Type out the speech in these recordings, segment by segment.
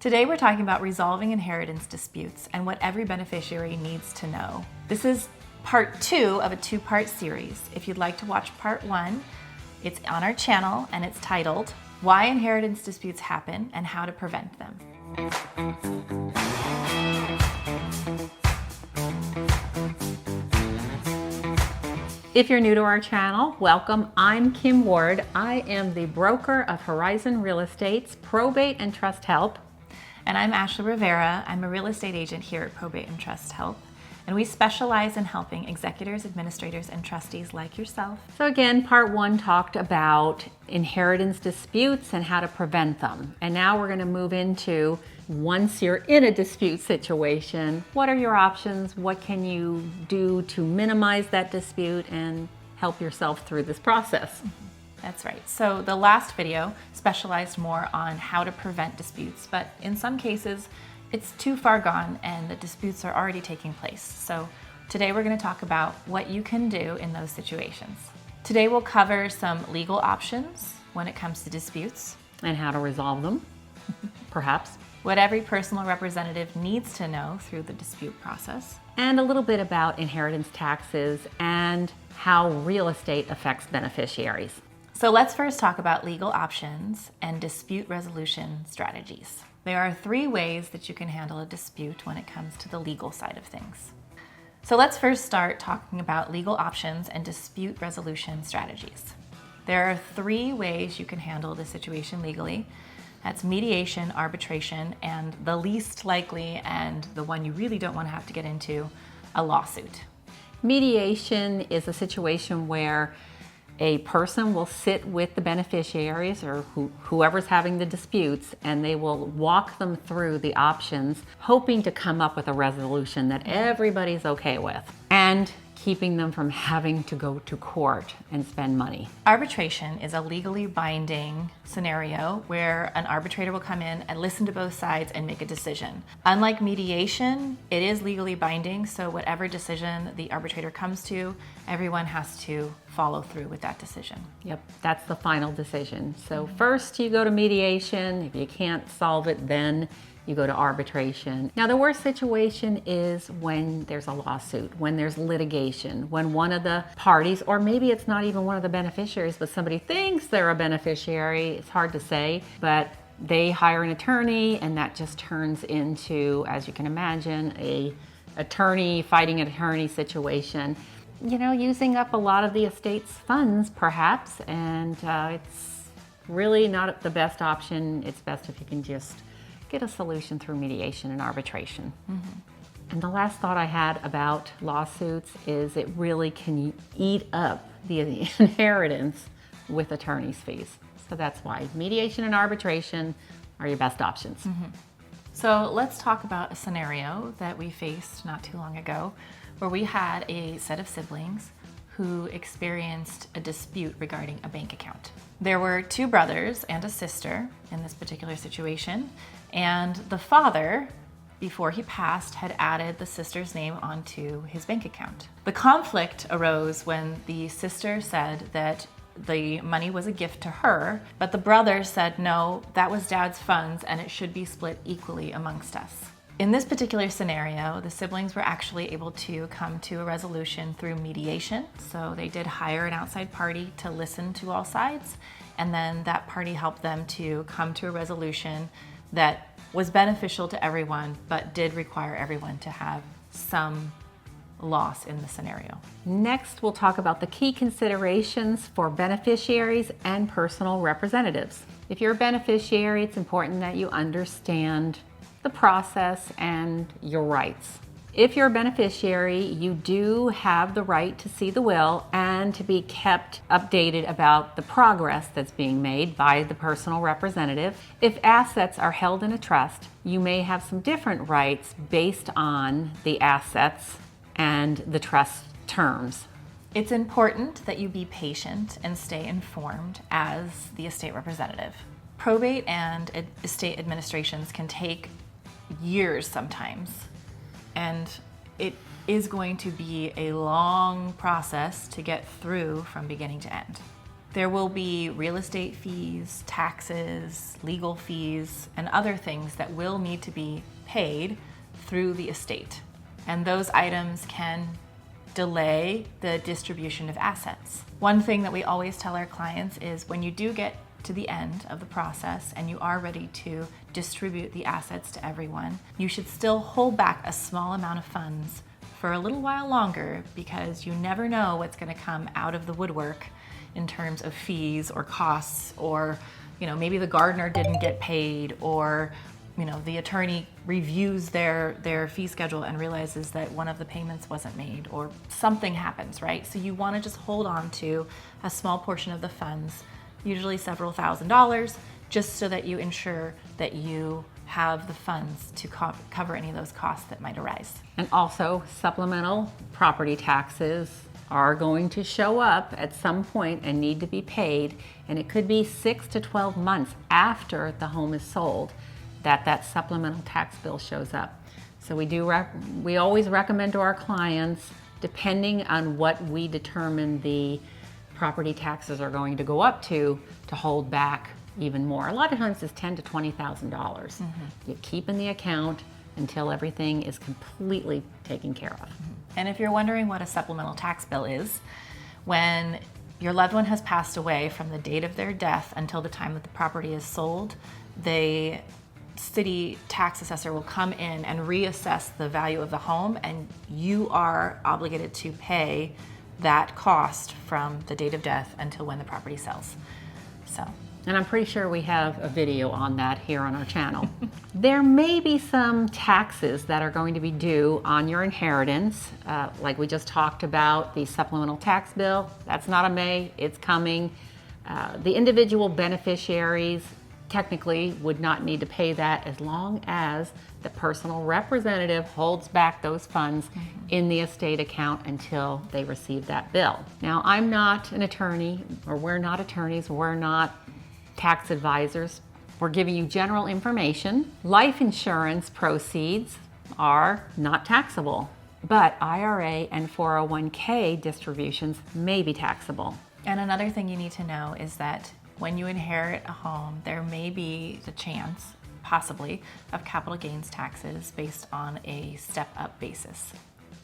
Today we're talking about resolving inheritance disputes and what every beneficiary needs to know. This is part 2 of a 2-part series. If you'd like to watch part 1, it's on our channel and it's titled, Why Inheritance Disputes Happen and How to Prevent Them. If you're new to our channel, welcome. I'm Kim Ward. I am the broker of Horizon Real Estate's Probate and Trust Help. And I'm Ashley Rivera. I'm a real estate agent here at Probate and Trust Help. And we specialize in helping executors, administrators, and trustees like yourself. So again, part 1 talked about inheritance disputes and how to prevent them. And now we're going to move into, once you're in a dispute situation, what are your options? What can you do to minimize that dispute and help yourself through this process? That's right. So the last video specialized more on how to prevent disputes, but in some cases, it's too far gone and the disputes are already taking place. So today we're going to talk about what you can do in those situations. Today we'll cover some legal options when it comes to disputes. And how to resolve them, perhaps. What every personal representative needs to know through the dispute process. And a little bit about inheritance taxes and how real estate affects beneficiaries. So let's first talk about legal options and dispute resolution strategies. There are 3 ways that you can handle a dispute when it comes to the legal side of things. So let's first start talking about legal options and dispute resolution strategies. There are 3 ways you can handle the situation legally. That's mediation, arbitration, and the least likely and the one you really don't want to have to get into, a lawsuit. Mediation is a situation where a person will sit with the beneficiaries or whoever's having the disputes, and they will walk them through the options, hoping to come up with a resolution that everybody's okay with and keeping them from having to go to court and spend money. Arbitration is a legally binding scenario where an arbitrator will come in and listen to both sides and make a decision. Unlike mediation, it is legally binding, so whatever decision the arbitrator comes to, everyone has to follow through with that decision. Yep, that's the final decision. So first you go to mediation. If you can't solve it, then you go to arbitration. Now, the worst situation is when there's a lawsuit, when there's litigation, when one of the parties, or maybe it's not even one of the beneficiaries, but somebody thinks they're a beneficiary. It's hard to say, but they hire an attorney, and that just turns into, as you can imagine, a attorney fighting an attorney situation. You know, using up a lot of the estate's funds, perhaps, and it's really not the best option. It's best if you can just get a solution through mediation and arbitration. And the last thought I had about lawsuits is it really can eat up the inheritance with attorney's fees. So that's why mediation and arbitration are your best options. So let's talk about a scenario that we faced not too long ago where we had a set of siblings who experienced a dispute regarding a bank account. There were 2 brothers and a sister in this particular situation, and the father, before he passed, had added the sister's name onto his bank account. The conflict arose when the sister said that the money was a gift to her, but the brother said, no, that was Dad's funds and it should be split equally amongst us. In this particular scenario, the siblings were actually able to come to a resolution through mediation. So they did hire an outside party to listen to all sides, and then that party helped them to come to a resolution that was beneficial to everyone, but did require everyone to have some loss in the scenario. Next, we'll talk about the key considerations for beneficiaries and personal representatives. If you're a beneficiary, it's important that you understand the process and your rights. If you're a beneficiary, you do have the right to see the will and to be kept updated about the progress that's being made by the personal representative. If assets are held in a trust, you may have some different rights based on the assets and the trust terms. It's important that you be patient and stay informed as the estate representative. Probate and estate administrations can take years sometimes, and it is going to be a long process to get through from beginning to end. There will be real estate fees, taxes, legal fees, and other things that will need to be paid through the estate. And those items can delay the distribution of assets. One thing that we always tell our clients is when you do get to the end of the process and you are ready to distribute the assets to everyone, you should still hold back a small amount of funds for a little while longer, because you never know what's going to come out of the woodwork in terms of fees or costs, or maybe the gardener didn't get paid, or the attorney reviews their fee schedule and realizes that one of the payments wasn't made, or something happens, right? So you want to just hold on to a small portion of the funds, usually several $1,000s, just so that you ensure that you have the funds to cover any of those costs that might arise. And also, supplemental property taxes are going to show up at some point and need to be paid, and it could be 6 to 12 months after the home is sold that supplemental tax bill shows up. So we always recommend to our clients, depending on what we determine the property taxes are going to go up to hold back even more. A lot of times it's $10,000 to $20,000. You keep in the account until everything is completely taken care of. And if you're wondering what a supplemental tax bill is, when your loved one has passed away from the date of their death until the time that the property is sold, the city tax assessor will come in and reassess the value of the home, and you are obligated to pay that cost from the date of death until when the property sells. And I'm pretty sure we have a video on that here on our channel. There may be some taxes that are going to be due on your inheritance, like we just talked about, the supplemental tax bill. That's not a may, it's coming. The individual beneficiaries technically would not need to pay that, as long as the personal representative holds back those funds in the estate account until they receive that bill. Now, I'm not an attorney, or we're not attorneys, we're not tax advisors. We're giving you general information. Life insurance proceeds are not taxable, but IRA and 401k distributions may be taxable. And another thing you need to know is that when you inherit a home, there may be the chance, possibly, of capital gains taxes based on a step-up basis.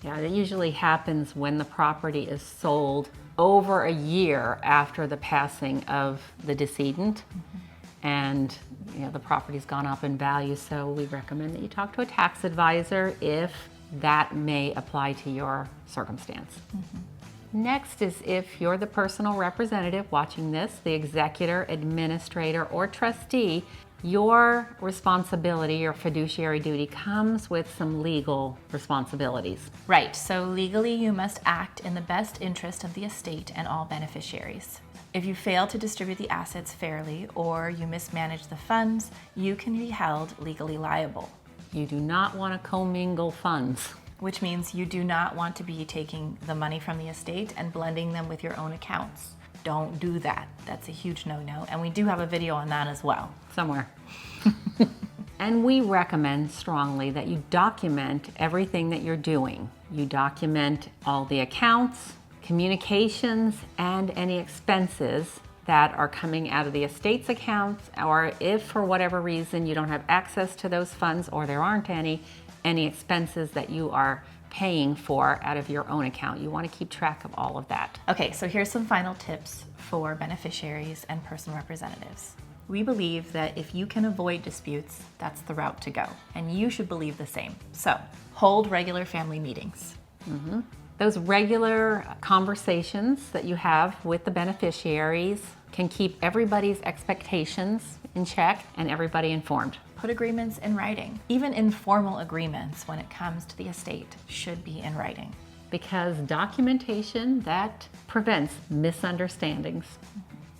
Yeah, that usually happens when the property is sold over a year after the passing of the decedent, and the property's gone up in value. So we recommend that you talk to a tax advisor if that may apply to your circumstance. Next is if you're the personal representative watching this, the executor, administrator, or trustee, your responsibility, your fiduciary duty, comes with some legal responsibilities. Right, so legally you must act in the best interest of the estate and all beneficiaries. If you fail to distribute the assets fairly, or you mismanage the funds, you can be held legally liable. You do not want to commingle funds. Which means you do not want to be taking the money from the estate and blending them with your own accounts. Don't do that. That's a huge no-no, and we do have a video on that as well. Somewhere. And we recommend strongly that you document everything that you're doing. You document all the accounts, communications, and any expenses that are coming out of the estate's accounts, or if for whatever reason you don't have access to those funds, or there aren't any expenses that you are paying for out of your own account. You want to keep track of all of that. Okay, so here's some final tips for beneficiaries and personal representatives. We believe that if you can avoid disputes, that's the route to go, and you should believe the same. So, hold regular family meetings. Those regular conversations that you have with the beneficiaries can keep everybody's expectations in check and everybody informed. Put agreements in writing. Even informal agreements when it comes to the estate should be in writing. Because documentation, that prevents misunderstandings.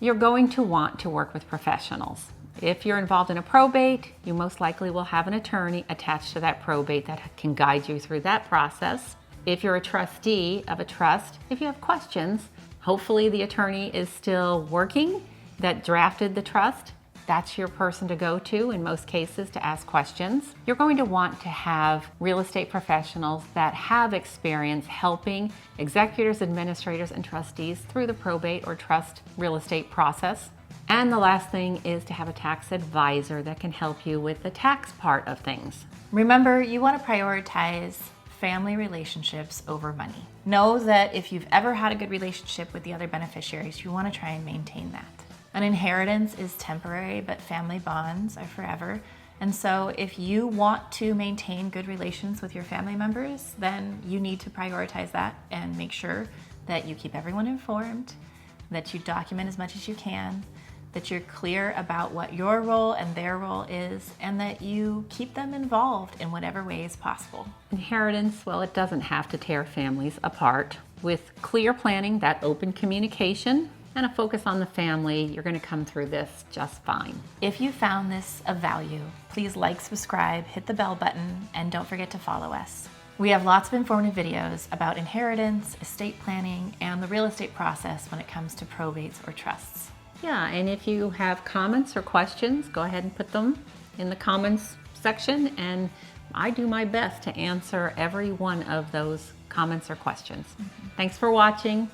You're going to want to work with professionals. If you're involved in a probate, you most likely will have an attorney attached to that probate that can guide you through that process. If you're a trustee of a trust, if you have questions, hopefully the attorney is still working that drafted the trust, That's your person to go to in most cases to ask questions. You're going to want to have real estate professionals that have experience helping executors, administrators, and trustees through the probate or trust real estate process. And the last thing is to have a tax advisor that can help you with the tax part of things. Remember, you want to prioritize family relationships over money. Know that if you've ever had a good relationship with the other beneficiaries, you want to try and maintain that. An inheritance is temporary, but family bonds are forever. And so if you want to maintain good relations with your family members, then you need to prioritize that and make sure that you keep everyone informed, that you document as much as you can, that you're clear about what your role and their role is, and that you keep them involved in whatever way is possible. Inheritance, well, it doesn't have to tear families apart. With clear planning, that open communication, and a focus on the family, you're going to come through this just fine. If you found this of value, please like, subscribe, hit the bell button, and don't forget to follow us. We have lots of informative videos about inheritance, estate planning, and the real estate process when it comes to probates or trusts. Yeah, and if you have comments or questions, go ahead and put them in the comments section, and I do my best to answer every one of those comments or questions. Thanks for watching.